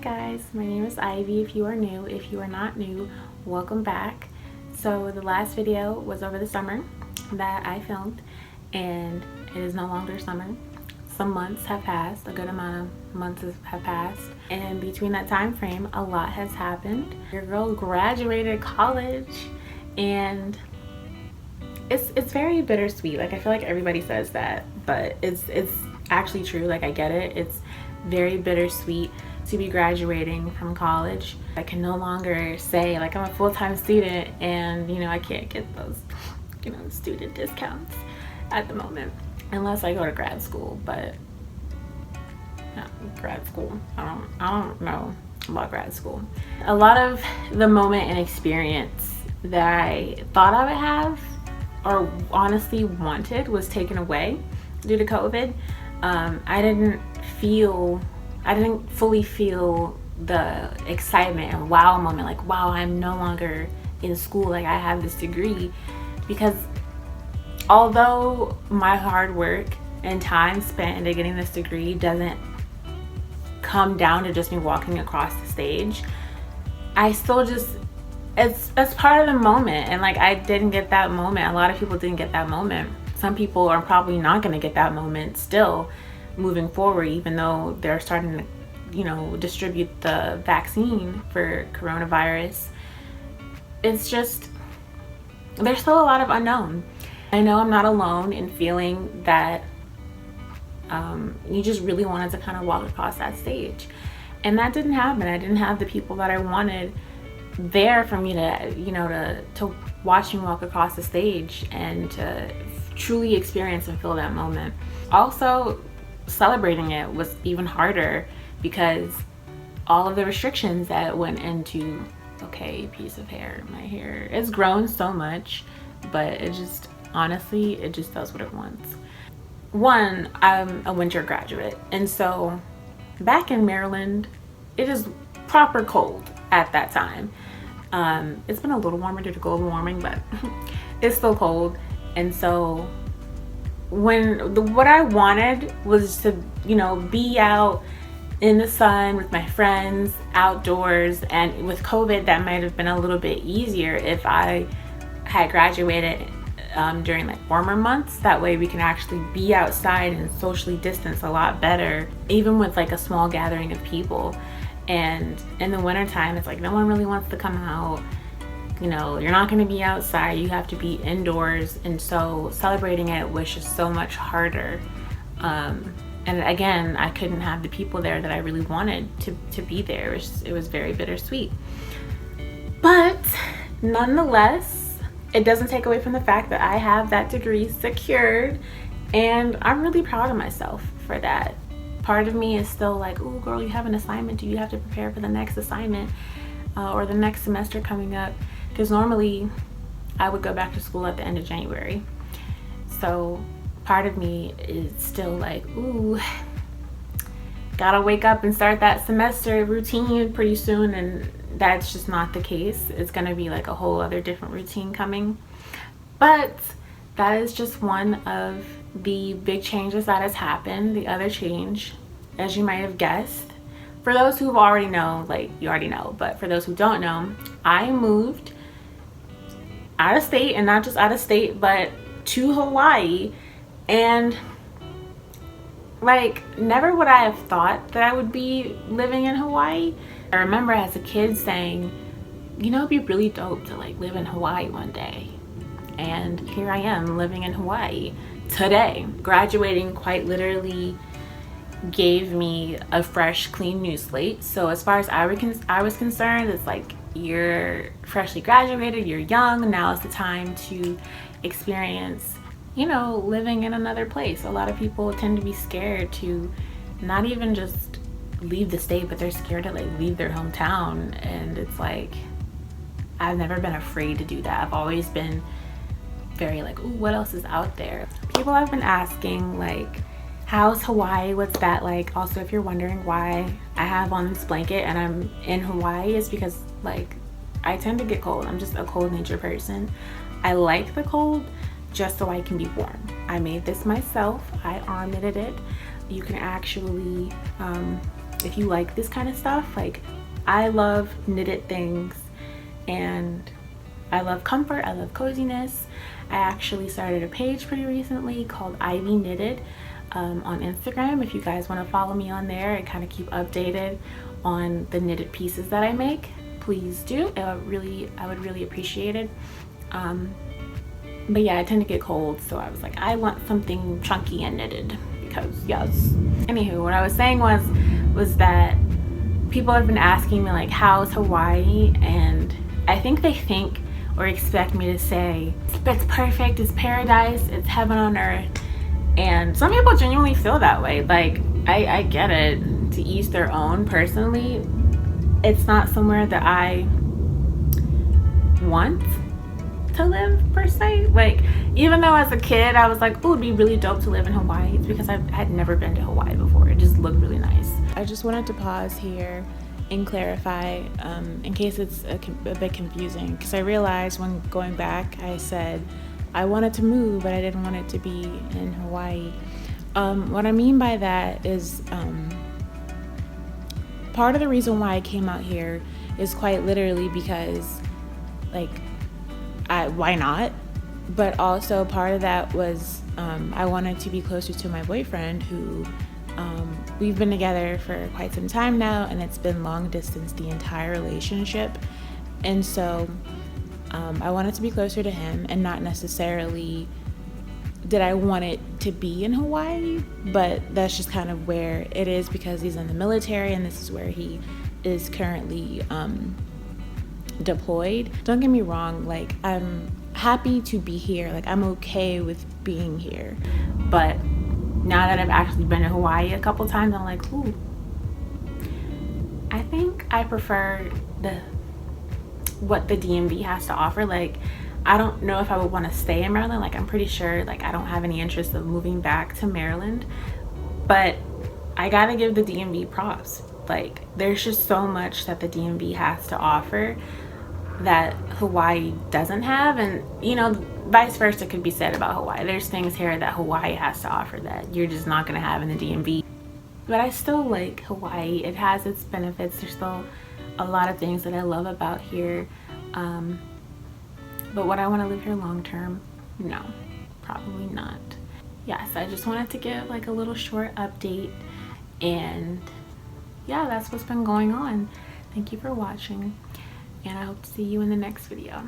guys, my name is Ivy. If you are new, if you are not new, welcome back. So the last video was over the summer that I filmed, and it is no longer summer. Some months have passed, a good amount of months have passed, and between that time frame a lot has happened. Your girl graduated college, and it's very bittersweet. Like, I feel like everybody says that, but it's actually true. Like, I get it. It's very bittersweet to be graduating from college. I can no longer say like I'm a full-time student and I can't get those student discounts at the moment unless I go to grad school. But grad school, I don't know about grad school. A lot of the moment and experience that I thought I would have or honestly wanted was taken away due to COVID. I didn't fully feel the excitement and wow moment, like, wow, I'm no longer in school, like I have this degree. Because although my hard work and time spent into getting this degree doesn't come down to just me walking across the stage, I still just, it's part of the moment. And like, I didn't get that moment. A lot of people didn't get that moment. Some people are probably not going to get that moment still moving forward, even though they're starting to distribute the vaccine for coronavirus. It's just, there's still a lot of unknown. I know I'm not alone in feeling that you just really wanted to kind of walk across that stage, and that didn't happen. I didn't have the people that I wanted there for me to watch me walk across the stage and to truly experience and feel that moment. Also, celebrating it was even harder because all of the restrictions that went into, okay, piece of hair, my hair, it's grown so much, but it just, honestly, it just does what it wants. One, I'm a winter graduate, and so back in Maryland, it is proper cold at that time. It's been a little warmer due to global warming, but it's still cold. And so what I wanted was to be out in the sun with my friends outdoors, and with COVID that might have been a little bit easier if I had graduated during like warmer months. That way we can actually be outside and socially distance a lot better, even with like a small gathering of people. And in the wintertime, it's like no one really wants to come out. You're not going to be outside, you have to be indoors, and so celebrating it was just so much harder. And again, I couldn't have the people there that I really wanted to be there. It was very bittersweet. But nonetheless, it doesn't take away from the fact that I have that degree secured, and I'm really proud of myself for that. Part of me is still like, oh girl, you have an assignment. Do you have to prepare for the next assignment or the next semester coming up? Because normally I would go back to school at the end of January. So part of me is still like, ooh, gotta wake up and start that semester routine pretty soon. And that's just not the case. It's gonna be like a whole other different routine coming. But that is just one of the big changes that has happened. The other change, as you might have guessed, for those who already know, like you already know, but for those who don't know, I moved out of state, and not just out of state, but to Hawaii. And like, never would I have thought that I would be living in Hawaii. I remember as a kid saying, it'd be really dope to like live in Hawaii one day. And here I am living in Hawaii today. Graduating quite literally gave me a fresh, clean new slate. So as far as I was concerned, it's like, you're freshly graduated, you're young, now is the time to experience living in another place. A lot of people tend to be scared to not even just leave the state, but they're scared to like leave their hometown. And it's like, I've never been afraid to do that. I've always been very like, ooh, what else is out there? People have been asking like, how's Hawaii? What's that like? Also, if you're wondering why I have on this blanket and I'm in Hawaii, is because like I tend to get cold. I'm just a cold nature person. I like the cold just so I can be warm. I made this myself. I arm knitted it. You can actually if you like this kind of stuff. Like, I love knitted things, and I love comfort, I love coziness. I actually started a page pretty recently called Ivy Knitted on Instagram. If you guys want to follow me on there and kind of keep updated on the knitted pieces that I make, please do. I would really appreciate it. But yeah, I tend to get cold, so I was like, I want something chunky and knitted, because yes. Anywho, what I was saying was that people have been asking me like, how's Hawaii? And I think they think or expect me to say, it's perfect, it's paradise, it's heaven on earth. And some people genuinely feel that way. Like, I get it, to each their own. Personally, it's not somewhere that I want to live per se. Like, even though as a kid I was like, oh, it'd be really dope to live in Hawaii, it's because I had never been to Hawaii before. It just looked really nice. I just wanted to pause here and clarify in case it's a bit confusing, because I realized when going back I said I wanted to move, but I didn't want it to be in Hawaii. What I mean by that is part of the reason why I came out here is quite literally because, like, why not? But also part of that was I wanted to be closer to my boyfriend, who we've been together for quite some time now, and it's been long distance the entire relationship. And so I wanted to be closer to him, and not necessarily did I want it to be in Hawaii, but that's just kind of where it is because he's in the military, and this is where he is currently deployed. Don't get me wrong, like, I'm happy to be here, like, I'm okay with being here, but now that I've actually been to Hawaii a couple times, I'm like, ooh, I think I prefer what the DMV has to offer. Like, I don't know if I would want to stay in Maryland. Like, I'm pretty sure, like, I don't have any interest of moving back to Maryland, but I gotta give the DMV props. Like, there's just so much that the DMV has to offer that Hawaii doesn't have, and you know, vice versa could be said about Hawaii. There's things here that Hawaii has to offer that you're just not gonna have in the DMV. But I still like Hawaii. It has its benefits. There's still a lot of things that I love about here. But would I want to live here long term? No, probably not. Yeah, so I just wanted to give like a little short update, and yeah, that's what's been going on. Thank you for watching, and I hope to see you in the next video.